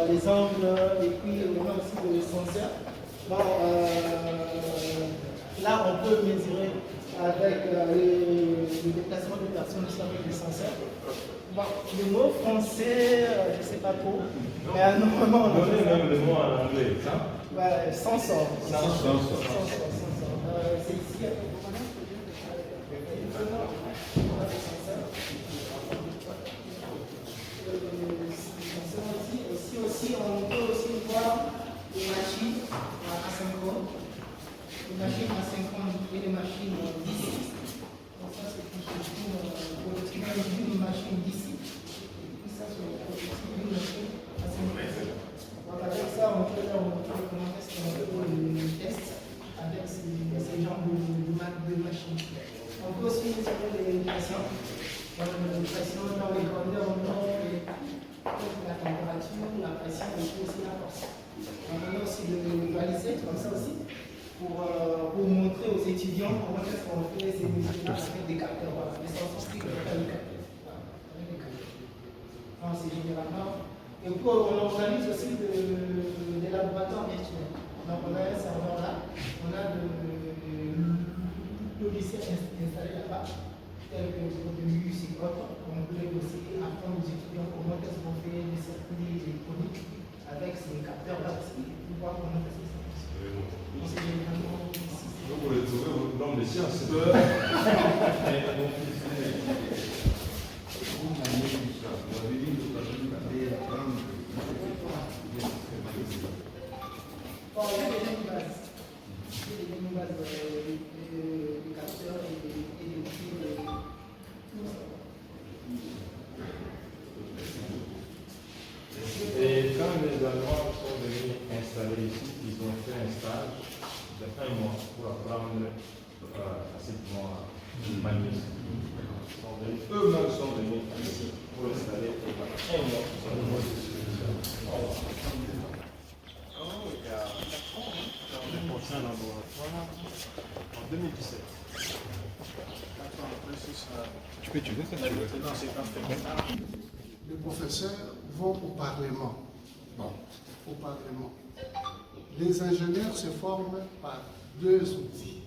les angles, et puis on a aussi le senseur. Bon, là, on peut mesurer avec le déplacement des personnes aussi avec le senseur. Bon, le mot français, je ne sais pas trop, mais normalement on a même le mot en anglais, ça? Ouais, sensor. Sensor. C'est ici. Aussi, on peut aussi voir les machines asynchrone. Les machines asynchrone et les machines d'ici. Donc ça, c'est pour une machine d'ici. Et puis ça, c'est une machine asynchrone. Donc avec ça, on peut leur montrer comment est-ce qu'on fait le test avec ces genres de machines. On peut aussi mesurer les pressions. Donc, les pressions dans les grandeurs, la température, la pression et puis aussi la force. On a aussi le balisette comme ça aussi pour montrer aux étudiants comment est-ce qu'on fait ces mesures avec des capteurs. Voilà, les sensors qui peuvent faire des capteurs. C'est généralement. Et puis on organise aussi des laboratoires virtuels. Donc on a un serveur là, on a le logiciel installé là-bas, tel que le UC Code. On voulait aussi apprendre aux étudiants comment est-ce qu'on fait des circuits électroniques avec ces capteurs-là aussi, pour voir comment est-ce que ça fonctionne. Vous voulez trouver votre nom de science. Bon, il y a déjà une base. Il y a déjà une base de capteurs et des fils. Et quand les Allemands sont venus installer ici, ils ont fait un stage de 1 mois pour apprendre facilement à manier. Eux-mêmes sont venus ici pour installer 1 mois. Il y a 4 ans, on est monté un laboratoire en 2017. 4 ans après, c'est ça. Tu peux utiliser ça si tu veux. Non, c'est pas fait. Les professeurs vont au Parlement. Bon, au Parlement. Les ingénieurs se forment par 2 outils,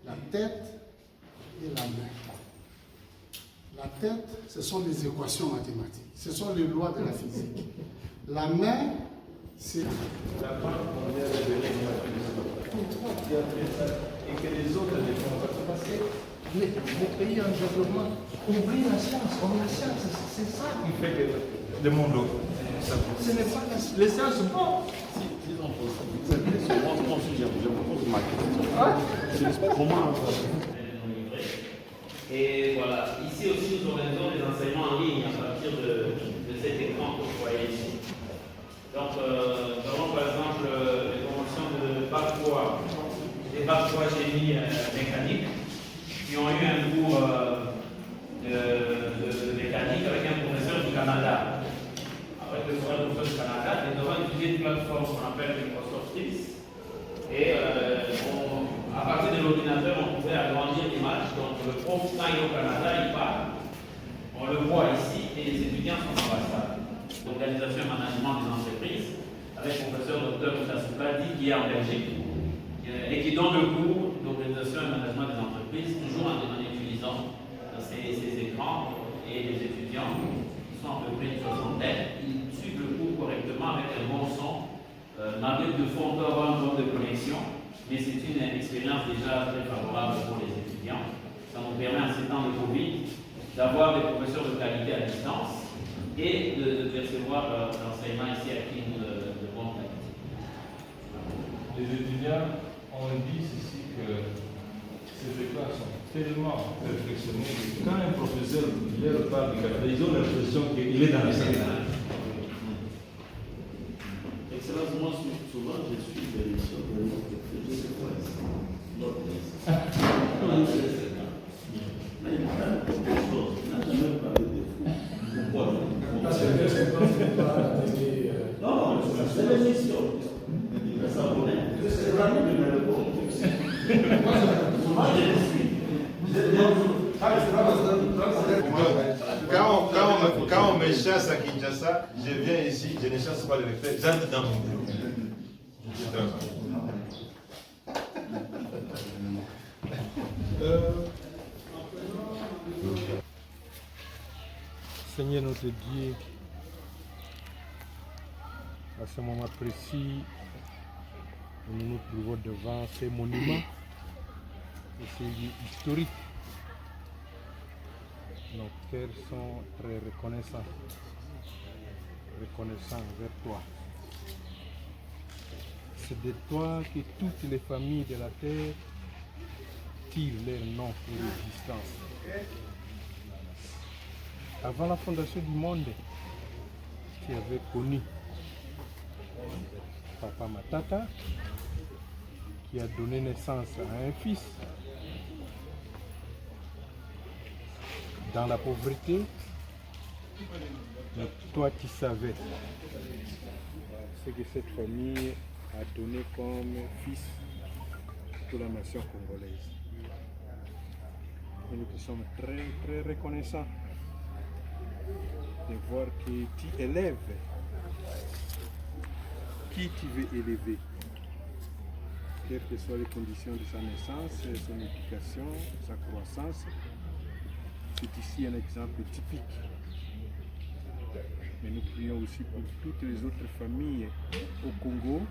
la tête et la main. La tête, ce sont les équations mathématiques, ce sont les lois de la physique. La main, c'est La Banque mondiale est venue et que les autres ne font pas. Parce que les pays en développement oublient la science. La science, c'est ça qui fait que le monde. Ce n'est pas les sciences, bon. Et voilà, ici aussi nous organisons des enseignements en ligne à partir de cet écran que vous voyez ici. Donc nous avons par exemple les promotions de des bac 3 génie mécanique qui ont eu un cours de mécanique avec un professeur du Canada. Avec le professeur du Canada, nous avons utilisé une plateforme qu'on appelle Microsoft Teams. Et à partir de l'ordinateur, on pouvait agrandir l'image. Donc le prof, quand il est au Canada, il parle. On le voit ici et les étudiants sont en salle. L'organisation et management des entreprises, avec le professeur Dr Moussa Soupladi qui est en Belgique et qui donne le cours d'organisation et management des entreprises, toujours en utilisant ces écrans et les étudiants qui sont à peu près une soixantaine. Ils suivent le cours correctement avec un bon son. Malgré de fois, on peut avoir un problème de connexion, mais c'est une expérience déjà très favorable pour les étudiants. Ça nous permet, en ces temps de Covid, d'avoir des professeurs de qualité à distance et de recevoir l'enseignement ici à Kin de bonne qualité. Les étudiants ont dit ici que ces écoles sont tellement perfectionnés que quand un professeur leur parle du Canada, ils ont l'impression qu'il est dans la salle. Excellence, moi souvent je suis de l'émission de notre sais pas mais il n'a jamais parlé de fou. Pourquoi? Non, c'est l'émission. C'est l'ami de me répondre. Moi, je le suis. Quand on me chasse à Kinshasa, ça, je viens ici, je ne cherche pas le recteur, j'entre dans mon bureau. Seigneur notre Dieu, à ce moment précis, nous nous trouvons devant ces monuments, et ces lieux historiques. Nos cœurs sont très reconnaissants envers toi. C'est de toi que toutes les familles de la terre tirent leur nom et leur existence. Avant la fondation du monde, tu avais connu Papa Matata, qui a donné naissance à un fils dans la pauvreté, mais toi tu savais ce que cette famille a donné comme fils pour la nation congolaise. Et nous te sommes très très reconnaissants de voir que tu élèves qui tu veux élever, quelles que soient les conditions de sa naissance, son éducation, sa croissance. C'est ici un exemple typique. Mais nous prions aussi pour toutes les autres familles au Congo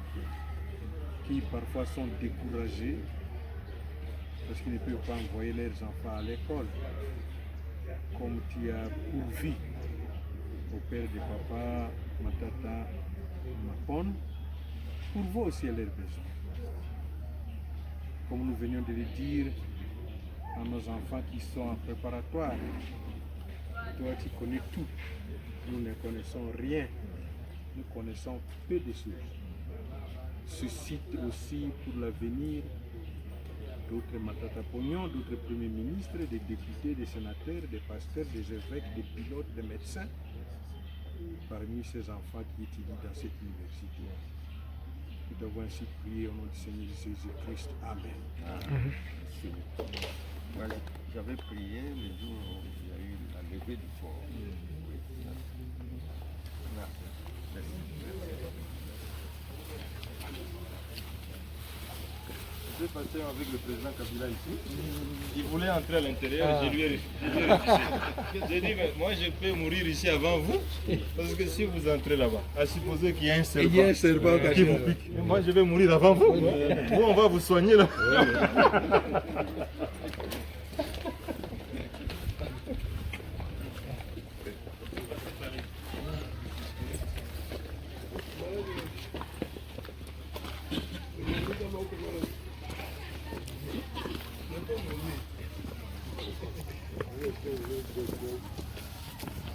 qui parfois sont découragées parce qu'ils ne peuvent pas envoyer leurs enfants à l'école. Comme tu as pourvu au père de papa Matata Mapon, pourvois aussi à leurs besoins. Comme nous venions de le dire à nos enfants qui sont en préparatoire, toi tu connais tout, nous ne connaissons rien, nous connaissons peu de choses. Suscite aussi pour l'avenir d'autres Matata Pognon, d'autres premiers ministres, des députés, des sénateurs, des pasteurs, des évêques, des pilotes, des médecins, parmi ces enfants qui étudient dans cette université. Nous devons ainsi prier au nom du Seigneur Jésus-Christ. Amen. Voilà, j'avais prié le jour où il y a eu la levée du fort. Je suis passé avec le président Kabila ici. Il voulait entrer à l'intérieur et je lui ai refusé. J'ai dit, mais moi je peux mourir ici avant vous. Parce que si vous entrez là-bas, à supposer qu'il y a un serpent, qui vous pique, moi je vais mourir avant vous. Vous, on va vous soigner là.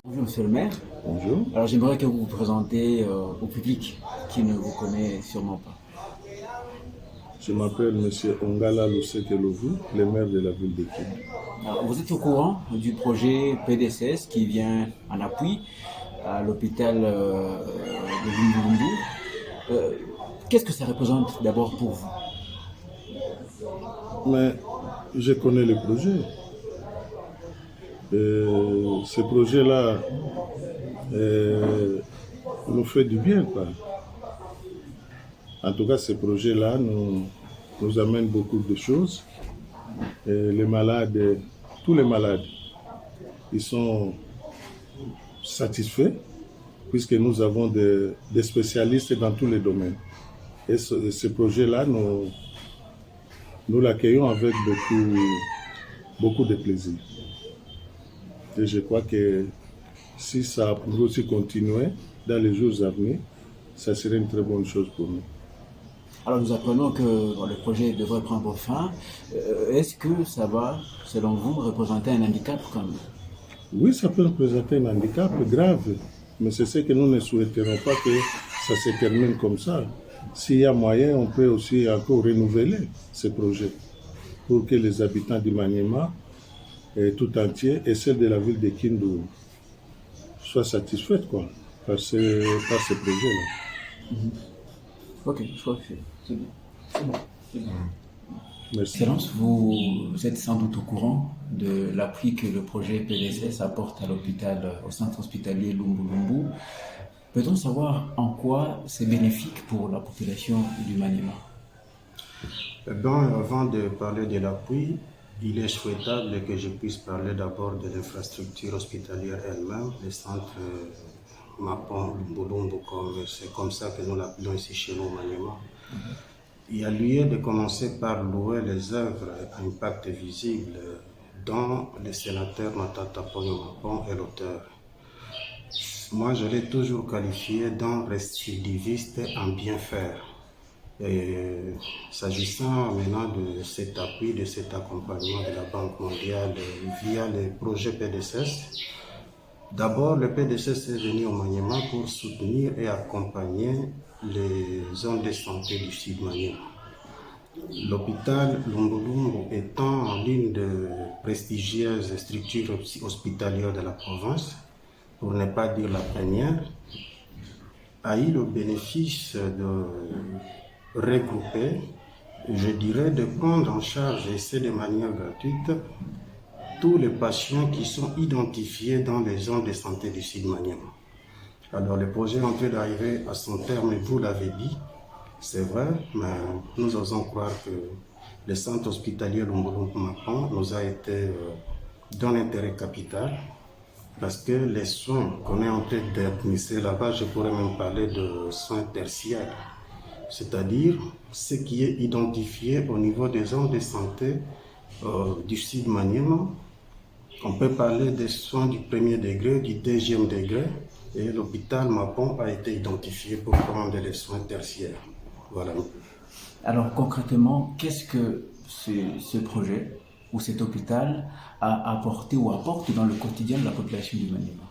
Bonjour Monsieur le maire. Bonjour. Alors j'aimerais que vous vous présentez au public qui ne vous connaît sûrement pas. Je m'appelle M. Ongala Luseke Lovu, le maire de la ville de Kindu. Alors, vous êtes au courant du projet PDCS qui vient en appui à l'hôpital de Bundundu. Qu'est-ce que ça représente d'abord pour vous? Mais je connais le projet. Ce projet-là nous fait du bien, quoi. En tout cas, ce projet-là nous amène beaucoup de choses. Les malades, tous les malades, ils sont satisfaits puisque nous avons des spécialistes dans tous les domaines. Et ce projet-là, nous l'accueillons avec beaucoup de plaisir. Et je crois que si ça pouvait aussi continuer dans les jours à venir, ça serait une très bonne chose pour nous. Alors nous apprenons que le projet devrait prendre fin. Est-ce que ça va, selon vous, représenter un handicap quand même? Oui, ça peut représenter un handicap grave, mais c'est ce que nous ne souhaiterons pas que ça se termine comme ça. S'il y a moyen, on peut aussi encore renouveler ce projet pour que les habitants du Maniema tout entier et celle de la ville de Kindu soient satisfaits par ce projet-là. Ok, je crois que c'est bien. C'est bon. Merci. Excellence, vous êtes sans doute au courant de l'appui que le projet PDSS apporte à l'hôpital, au centre hospitalier Lumbu Lumbu. Peut-on savoir en quoi c'est bénéfique pour la population du Maniema? Avant de parler de l'appui, il est souhaitable que je puisse parler d'abord de l'infrastructure hospitalière elle-même, le centre Mapon Lumbu Lumbu, c'est comme ça que nous l'appelons ici chez nous au Maniema. Il y a lieu de commencer par louer les œuvres à impact visible dont le sénateur Matata Ponyo Mapon est l'auteur. Moi, je l'ai toujours qualifié d'un récidiviste en bien faire. Et s'agissant maintenant de cet appui, de cet accompagnement de la Banque mondiale via le projet PDSS, d'abord le PDSS est venu au Maniema pour soutenir et accompagner les zones de santé du Sud Maniema. L'hôpital Lumbu Lumbu étant l'une des prestigieuses structures hospitalières de la province, pour ne pas dire la première, a eu le bénéfice de regrouper, je dirais, de prendre en charge, et c'est de manière gratuite, tous les patients qui sont identifiés dans les zones de santé du Sud Maniema. Alors le projet est en train d'arriver à son terme, vous l'avez dit, c'est vrai, mais nous osons croire que le centre hospitalier Lumbu Lumbu Mapon nous a été d'un intérêt capital, parce que les soins qu'on est en train d'administrer là-bas, je pourrais même parler de soins tertiaires, c'est-à-dire ce qui est identifié au niveau des zones de santé du Sud Maniema. On peut parler des soins du premier degré, du deuxième degré, et l'hôpital Mapon a été identifié pour prendre les soins tertiaires. Voilà. Alors concrètement, qu'est-ce que ce projet ou cet hôpital a apporté ou apporte dans le quotidien de la population du Maniema?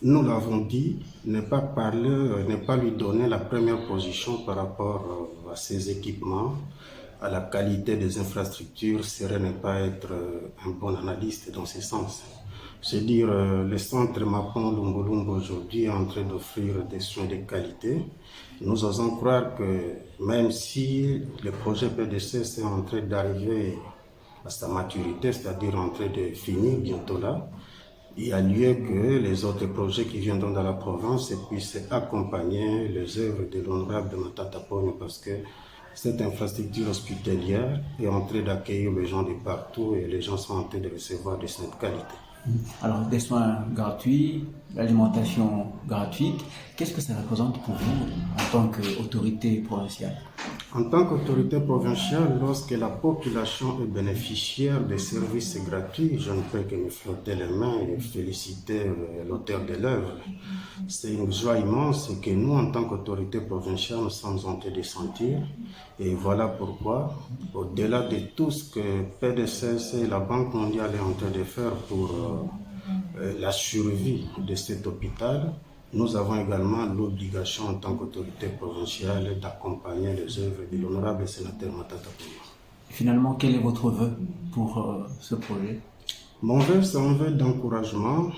Nous l'avons dit, ne pas lui donner la première position par rapport à ses équipements, à la qualité des infrastructures, serait ne pas être un bon analyste dans ce sens. C'est dire, le centre Mapon Lumbu Lumbu aujourd'hui est en train d'offrir des soins de qualité. Nous osons croire que même si le projet PDSS est en train d'arriver à sa maturité, c'est-à-dire en train de finir bientôt là, il y a lieu que les autres projets qui viendront dans la province puissent accompagner les œuvres de l'honorable Matata Ponyo, parce que cette infrastructure hospitalière est en train d'accueillir les gens de partout et les gens sont en train de recevoir des soins de qualité. Alors, des soins gratuits, l'alimentation gratuite, qu'est-ce que ça représente pour vous en tant qu'autorité provinciale? En tant qu'autorité provinciale, lorsque la population est bénéficiaire des services gratuits, je ne peux que me frotter les mains et féliciter l'auteur de l'œuvre. C'est une joie immense que nous, en tant qu'autorité provinciale, nous sommes en train de sentir. Et voilà pourquoi, au-delà de tout ce que PDSS et la Banque mondiale est en train de faire pour la survie de cet hôpital, nous avons également l'obligation en tant qu'autorité provinciale d'accompagner les œuvres de l'honorable sénateur Matata Ponyo. Finalement, quel est votre vœu pour ce projet? Mon vœu, c'est un vœu d'encouragement.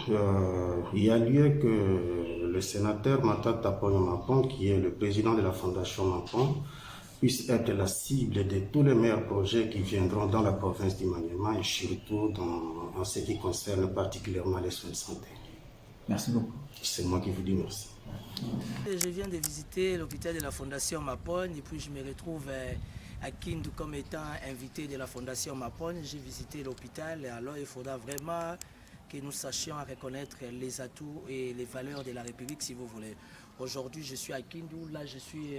Il y a lieu que le sénateur Matata Ponyo Mapon, qui est le président de la Fondation Mapon, puisse être la cible de tous les meilleurs projets qui viendront dans la province du Maniema et surtout en ce qui concerne particulièrement les soins de santé. Merci beaucoup. C'est moi qui vous dis merci. Je viens de visiter l'hôpital de la Fondation Mapon et puis je me retrouve à Kindu comme étant invité de la Fondation Mapon. J'ai visité l'hôpital et alors il faudra vraiment que nous sachions reconnaître les atouts et les valeurs de la République si vous voulez. Aujourd'hui je suis à Kindu, là je suis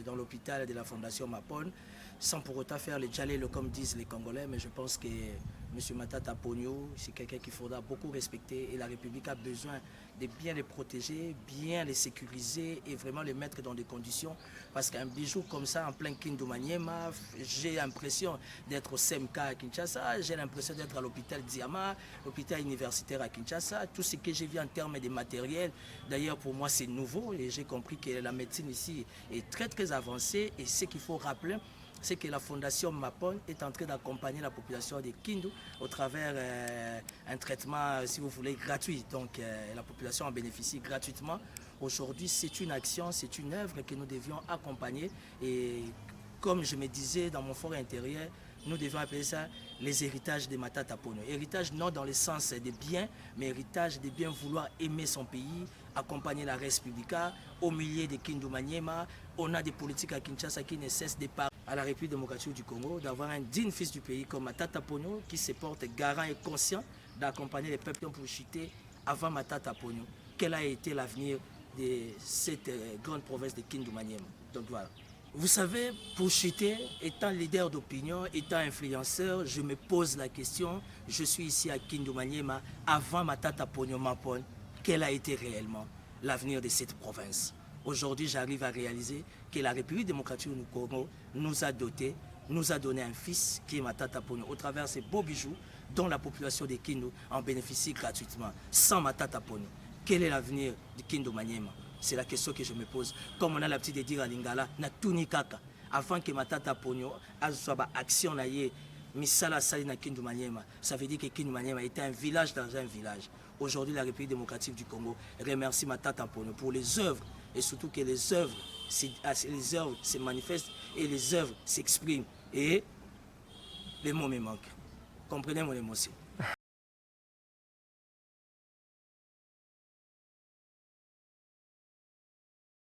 dans l'hôpital de la Fondation Mapon, sans pour autant faire le djalelo comme disent les Congolais, mais je pense que M. Matata Ponyo, c'est quelqu'un qu'il faudra beaucoup respecter et la République a besoin de bien les protéger, bien les sécuriser et vraiment les mettre dans des conditions. Parce qu'un bijou comme ça, en plein Kindu Maniema, j'ai l'impression d'être au CMK à Kinshasa, j'ai l'impression d'être à l'hôpital Diama, l'hôpital universitaire à Kinshasa. Tout ce que j'ai vu en termes de matériel, d'ailleurs pour moi c'est nouveau et j'ai compris que la médecine ici est très très avancée et ce qu'il faut rappeler, c'est que la Fondation Mapon est en train d'accompagner la population de Kindu au travers un traitement, si vous voulez, gratuit. Donc la population en bénéficie gratuitement. Aujourd'hui, c'est une action, c'est une œuvre que nous devions accompagner et comme je me disais dans mon fort intérieur, nous devons appeler ça les héritages de Matata Ponyo. Héritage non dans le sens des biens, mais héritage de bien vouloir aimer son pays, accompagner la res publica, au milieu de Kindu Maniema. On a des politiques à Kinshasa qui ne cessent de parler à la République démocratique du Congo, d'avoir un digne fils du pays comme Matata Ponyo qui se porte garant et conscient d'accompagner les peuples pour chuter avant Matata Ponyo. Quel a été l'avenir de cette grande province de Kindu Maniema? Donc voilà. Vous savez, pour chuter, étant leader d'opinion, étant influenceur, je me pose la question, je suis ici à Kindu Maniema, avant Matata Ponyo Mapon, quel a été réellement l'avenir de cette province? Aujourd'hui, j'arrive à réaliser que la République démocratique du Congo nous a dotés, nous a donné un fils qui est Matata Ponyo, au travers de ces beaux bijoux dont la population de Kindu en bénéficie gratuitement. Sans Matata Ponyo, quel est l'avenir de Kindu Maniema? C'est la question que je me pose. Comme on a l'habitude de dire à Lingala, na tuni kaka, avant que Matata Ponyo soit action na ye, misala sali na Kindu Maniema. Ça veut dire que Kindu Maniema était un village dans un village. Aujourd'hui, la République démocratique du Congo remercie Matata Ponyo pour les œuvres et surtout que les œuvres se manifestent et les œuvres s'expriment. Et les mots me manquent. Comprenez mon émotion.